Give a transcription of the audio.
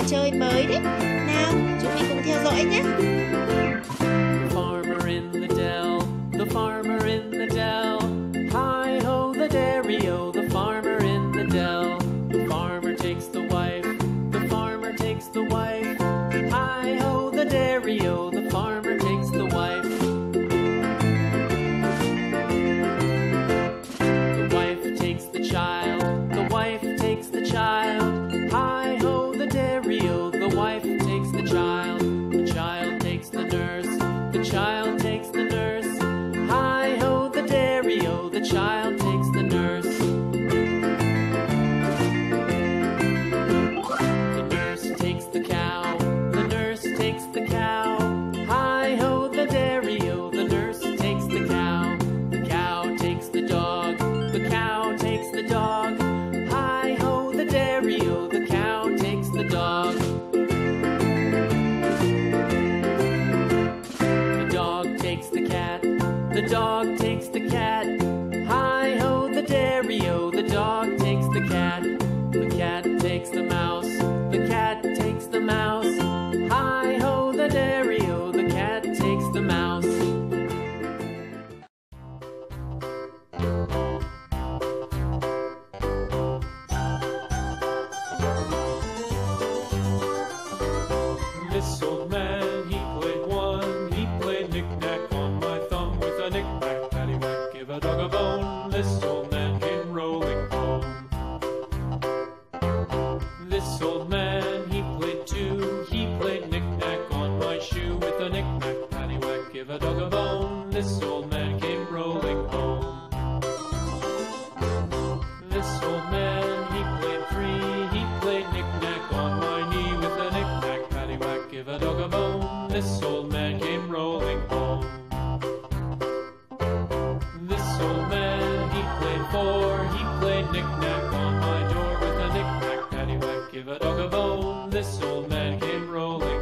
chơi mới đấy. Nào, chúng mình cùng theo dõi nhé. Farmer in the dell, the farmer in the dell. Hi ho the dairy-o, the farmer in the dell. The farmer takes the wife, the farmer takes the wife. Hi ho the dairy-o, the farmer takes the wife. The wife takes the child, the wife takes the child. Hi ho the dairy-o, the wife takes the child. The child takes the nurse, the child takes the nurse. Hi ho the dairy-o, the child takes the nurse. The nurse takes the cow, the nurse takes the cow. Hi ho the dairy-o, the nurse takes the cow. The cow takes the dog, the cow takes the dog. Hi ho the dairy-o, the cow takes the dog. The dog takes the cat, the dog takes the cat. Hi ho the dairy-o, the dog takes the cat. The cat takes the mouse, the cat takes the mouse. Hi ho the dairy-o, the cat takes the mouse. This old man, he played one. He played knick-knack on my thumb with a knick-knack, paddywhack, give a dog a bone. This old man came rolling home. This old man, he played two. He played knick-knack on my shoe with a knick-knack, paddywhack, give a dog a bone. This old man came rolling home. This old man, he played three. He played knick-knack on my knee with a knick-knack, paddywhack, give a dog a bone. This old man came rolling home. This old man, he played four. He played knick-knack on my door with a knick-knack, paddywhack, give a dog a bone. This old man came rolling